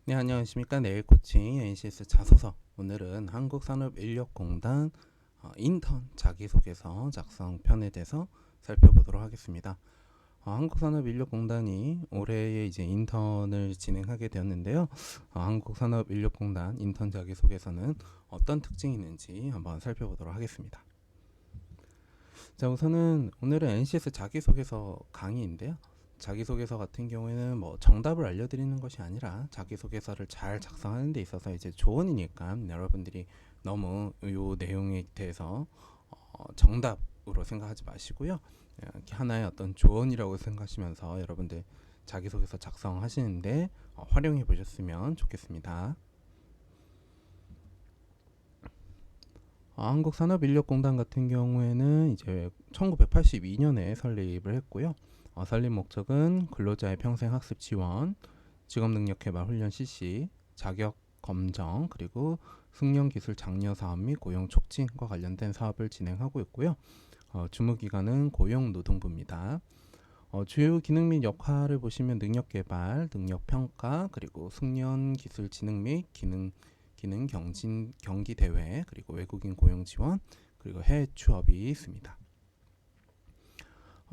네, 안녕하십니까. 내일 코칭 NCS 자소서. 오늘은 한국산업인력공단 인턴 자기소개서 작성 편에 대해서 살펴보도록 하겠습니다. 한국산업인력공단이 올해에 이제 인턴을 진행하게 되었는데요. 한국산업인력공단 인턴 자기소개서는 어떤 특징이 있는지 한번 살펴보도록 하겠습니다. 자, 우선은 오늘은 NCS 자기소개서 강의인데요. 자기소개서 같은 경우에는 뭐 정답을 알려드리는 것이 아니라 자기소개서를 잘 작성하는 데 있어서 이제 조언이니까 여러분들이 너무 이 내용에 대해서 정답으로 생각하지 마시고요. 이렇게 하나의 어떤 조언이라고 생각하시면서 여러분들 자기소개서 작성하시는데 활용해 보셨으면 좋겠습니다. 한국산업인력공단 같은 경우에는 이제 1982년에 설립을 했고요. 설립 목적은 근로자의 평생학습 지원, 직업능력개발 훈련 실시, 자격 검정, 그리고 숙련기술 장려 사업 및 고용 촉진과 관련된 사업을 진행하고 있고요. 주무기관은 고용노동부입니다. 주요 기능 및 역할을 보시면 능력개발, 능력평가, 그리고 숙련기술 진흥 및 기능 경기 대회, 그리고 외국인 고용 지원, 그리고 해외 취업이 있습니다.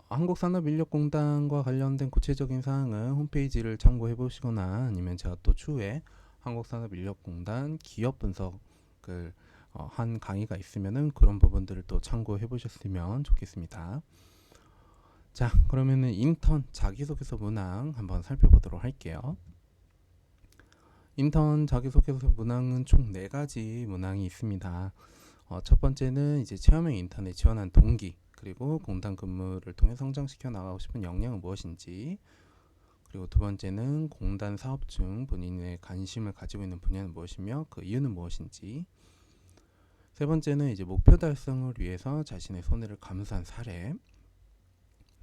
한국산업인력공단과 관련된 구체적인 사항은 홈페이지를 참고해 보시거나 아니면 제가 또 추후에 한국산업인력공단 기업 분석을 한 강의가 있으면은 그런 부분들을 또 참고해 보셨으면 좋겠습니다. 자, 그러면은 인턴 자기소개서 문항 한번 살펴보도록 할게요. 인턴 자기소개서 문항은 총 4가지 문항이 있습니다. 첫 번째는 이제 체험형 인턴에 지원한 동기, 그리고 공단 근무를 통해 성장시켜 나가고 싶은 역량은 무엇인지, 그리고 두 번째는 공단 사업 중 본인의 관심을 가지고 있는 분야는 무엇이며 그 이유는 무엇인지, 세 번째는 이제 목표 달성을 위해서 자신의 손해를 감수한 사례,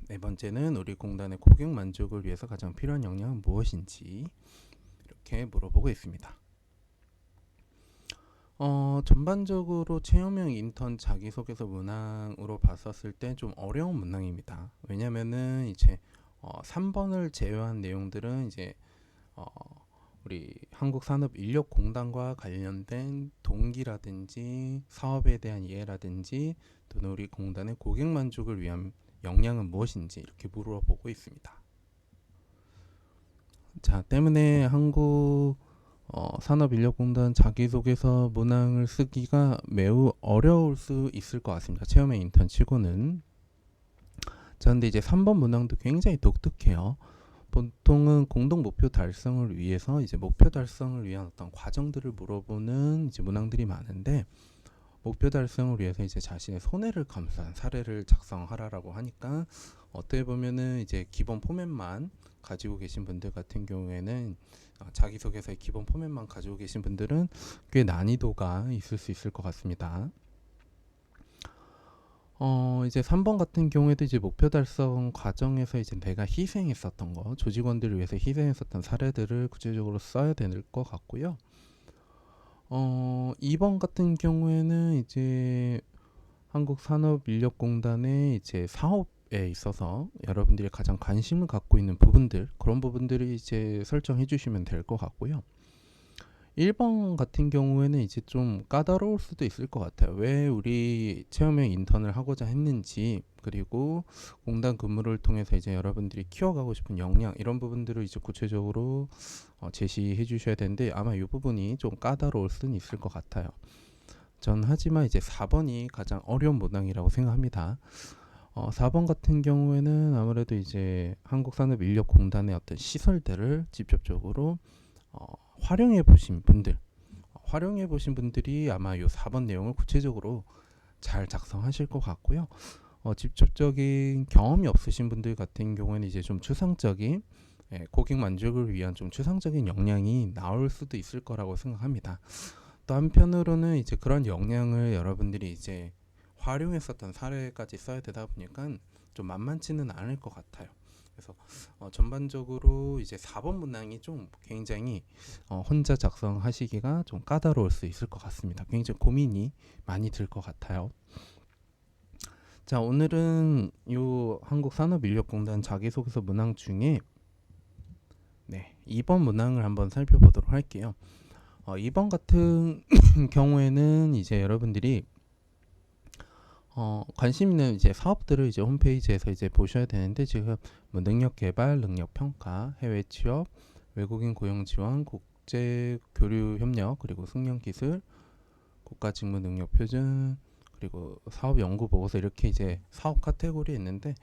네 번째는 우리 공단의 고객 만족을 위해서 가장 필요한 역량은 무엇인지 이렇게 물어보고 있습니다. 전반적으로 체험형 인턴 자기소개서 문항으로 봤었을 때 좀 어려운 문항입니다. 왜냐면은 이제 3번을 제외한 내용들은 이제 어, 우리 한국산업인력공단과 관련된 동기라든지 사업에 대한 이해라든지 또는 우리 공단의 고객 만족을 위한 역량은 무엇인지 이렇게 물어보고 있습니다. 자, 때문에 산업인력공단 자기소개서 문항을 쓰기가 매우 어려울 수 있을 것 같습니다. 체험형 인턴 치고는. 자, 근데 이제 3번 문항도 굉장히 독특해요. 보통은 공동 목표 달성을 위해서 이제 목표 달성을 위한 어떤 과정들을 물어보는 이제 문항들이 많은데, 목표 달성을 위해서 이제 자신의 손해를 감수한 사례를 작성하라라고 하니까 어떻게 보면은 이제 기본 포맷만 가지고 계신 분들 같은 경우에는 자기소개서의 기본 포맷만 가지고 계신 분들은 꽤 난이도가 있을 수 있을 것 같습니다. 이제 3번 같은 경우에도 이제 목표 달성 과정에서 이제 내가 희생했었던 거, 조직원들을 위해서 희생했었던 사례들을 구체적으로 써야 될 것 같고요. 2번 같은 경우에는 이제 한국산업인력공단의 이제 사업에 있어서 여러분들이 가장 관심을 갖고 있는 부분들, 그런 부분들을 이제 설정해 주시면 될 것 같고요. 1번 같은 경우에는 이제 좀 까다로울 수도 있을 것 같아요. 왜 우리 체험형 인턴을 하고자 했는지, 그리고 공단 근무를 통해서 이제 여러분들이 키워가고 싶은 역량, 이런 부분들을 이제 구체적으로 제시해 주셔야 되는데 아마 이 부분이 좀 까다로울 수는 있을 것 같아요. 전 하지만 이제 4번이 가장 어려운 문항이라고 생각합니다. 4번 같은 경우에는 아무래도 이제 한국산업인력공단의 어떤 시설들을 직접적으로 활용해 보신 분들, 활용해 보신 분들이 아마 이 4번 내용을 구체적으로 잘 작성하실 것 같고요. 직접적인 경험이 없으신 분들 같은 경우에는 이제 좀 추상적인 고객 만족을 위한 좀 추상적인 역량이 나올 수도 있을 거라고 생각합니다. 또 한편으로는 이제 그런 역량을 여러분들이 이제 활용했었던 사례까지 써야 되다 보니까 좀 만만치는 않을 것 같아요. 그래서 전반적으로 이제 4번 문항이 좀 굉장히 혼자 작성하시기가 좀 까다로울 수 있을 것 같습니다. 굉장히 고민이 많이 들 것 같아요. 자, 오늘은 요 한국산업인력공단 자기소개서 문항 중에 네, 2번 문항을 한번 살펴보도록 할게요. 2번 같은 경우에는 이제 여러분들이 관심 있는 이제 사업들을 이제 홈페이지에서 이제 보셔야 되는데, 지금 뭐 능력 개발, 능력 평가, 해외 취업, 외국인 고용 지원, 국제 교류 협력, 그리고 승련 기술, 국가 직무 능력 표준, 그리고 사업 연구 보고서, 이렇게 이제 사업 카테고리 있는데,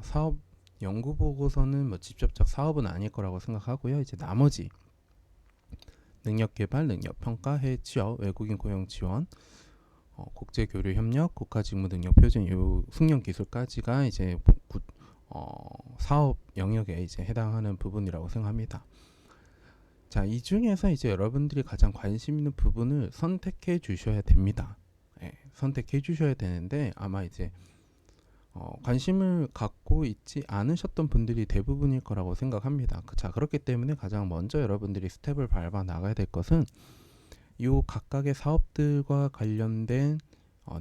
사업 연구 보고서는 뭐 직접적 사업은 아닐 거라고 생각하고요. 이제 나머지 능력 개발, 능력 평가, 해외 취업, 외국인 고용 지원, 국제 교류 협력, 국가 직무 능력 표준, 요 승련 기술까지가 이제 사업 영역에 이제 해당하는 부분이라고 생각합니다. 자, 이 중에서 이제 여러분들이 가장 관심 있는 부분을 선택해 주셔야 됩니다. 선택해 주셔야 되는데, 아마 이제 관심을 갖고 있지 않으셨던 분들이 대부분일 거라고 생각합니다. 자, 그렇기 때문에 가장 먼저 여러분들이 스텝을 밟아 나가야 될 것은 이 각각의 사업들과 관련된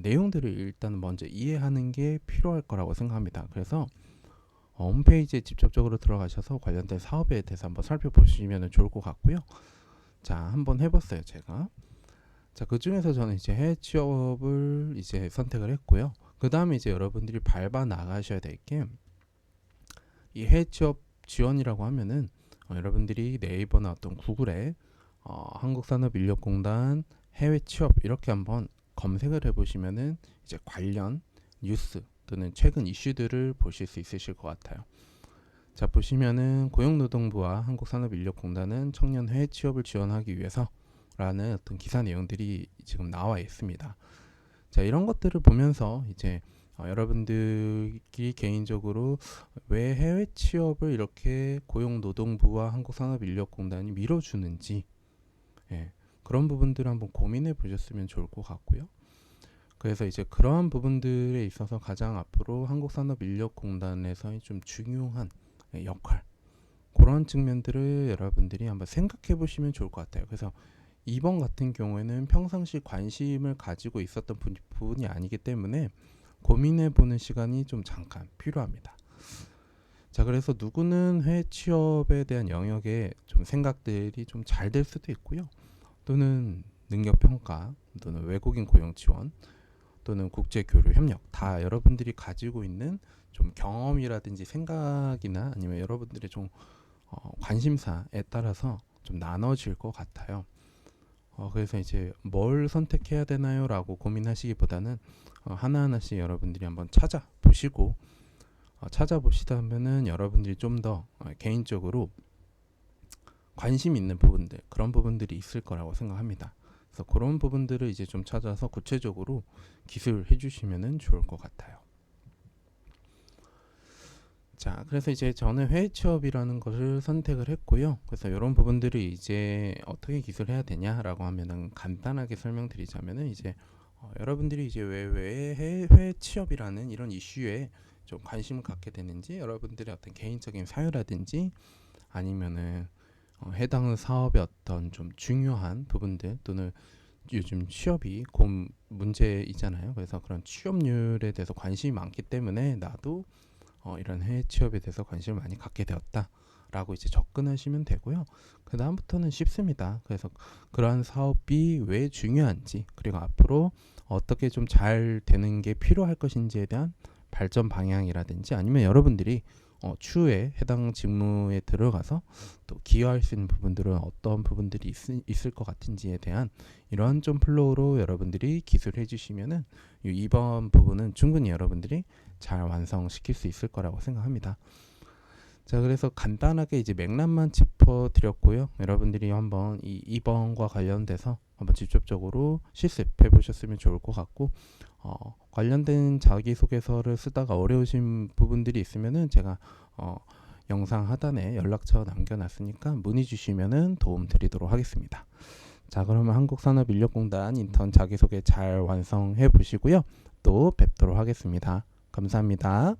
내용들을 일단 먼저 이해하는 게 필요할 거라고 생각합니다. 그래서 홈페이지에 직접적으로 들어가셔서 관련된 사업에 대해서 한번 살펴보시면 좋을 것 같고요. 자, 한번 해봤어요, 제가. 자, 그 중에서 저는 이제 해외 취업을 이제 선택을 했고요. 그 다음에 이제 여러분들이 밟아 나가셔야 될 게, 이 해외 취업 지원이라고 하면은 여러분들이 네이버나 어떤 구글에 한국산업인력공단 해외 취업 이렇게 한번 검색을 해보시면은 이제 관련 뉴스 또는 최근 이슈들을 보실 수 있으실 것 같아요. 자, 보시면은 고용노동부와 한국산업인력공단은 청년 해외 취업을 지원하기 위해서 라는 어떤 기사 내용들이 지금 나와 있습니다. 자, 이런 것들을 보면서 이제 여러분들이 개인적으로 왜 해외 취업을 이렇게 고용노동부와 한국산업인력공단이 밀어주는지, 그런 부분들을 한번 고민해 보셨으면 좋을 것 같고요. 그래서 이제 그러한 부분들에 있어서 가장 앞으로 한국산업인력공단에서의 좀 중요한 역할, 그런 측면들을 여러분들이 한번 생각해 보시면 좋을 것 같아요. 그래서 2번 같은 경우에는 평상시 관심을 가지고 있었던 부분이 아니기 때문에 고민해 보는 시간이 좀 잠깐 필요합니다. 자, 그래서 누구는 해외 취업에 대한 영역에 좀 생각들이 좀 잘 될 수도 있고요. 또는 능력 평가, 또는 외국인 고용 지원, 또는 국제 교류 협력, 다 여러분들이 가지고 있는 좀 경험이라든지 생각이나 아니면 여러분들의 좀 관심사에 따라서 좀 나눠질 것 같아요. 그래서 이제 뭘 선택해야 되나요? 라고 고민하시기보다는 하나하나씩 여러분들이 한번 찾아보시고, 찾아보시다면은 여러분들이 좀 더 개인적으로 관심 있는 부분들, 그런 부분들이 있을 거라고 생각합니다. 그래서 그런 부분들을 이제 좀 찾아서 구체적으로 기술해 주시면 좋을 것 같아요. 자, 그래서 이제 저는 해외 취업이라는 것을 선택을 했고요. 그래서 이런 부분들을 이제 어떻게 기술해야 되냐라고 하면은 간단하게 설명드리자면은 이제 여러분들이 이제 왜 해외 취업이라는 이런 이슈에 좀 관심을 갖게 되는지, 여러분들의 어떤 개인적인 사유라든지 아니면은 해당 사업의 어떤 좀 중요한 부분들, 또는 요즘 취업이 문제이잖아요. 그래서 그런 취업률에 대해서 관심이 많기 때문에 나도 이런 해외 취업에 대해서 관심을 많이 갖게 되었다 라고 이제 접근하시면 되고요. 그 다음부터는 쉽습니다. 그래서 그러한 사업이 왜 중요한지, 그리고 앞으로 어떻게 좀 잘 되는 게 필요할 것인지에 대한 발전 방향이라든지, 아니면 여러분들이 추후에 해당 직무에 들어가서 또 기여할 수 있는 부분들은 어떤 부분들이 있을 것 같은지에 대한 이러한 좀 플로우로 여러분들이 기술해 주시면은 이 2번 부분은 충분히 여러분들이 잘 완성시킬 수 있을 거라고 생각합니다. 자, 그래서 간단하게 이제 맥락만 짚어드렸고요. 여러분들이 한번 이 2번과 관련돼서 한번 직접적으로 실습해 보셨으면 좋을 것 같고, 관련된 자기소개서를 쓰다가 어려우신 부분들이 있으면은 제가 영상 하단에 연락처 남겨놨으니까 문의 주시면은 도움 드리도록 하겠습니다. 자, 그러면 한국산업인력공단 인턴 자기소개 잘 완성해 보시고요. 또 뵙도록 하겠습니다. 감사합니다.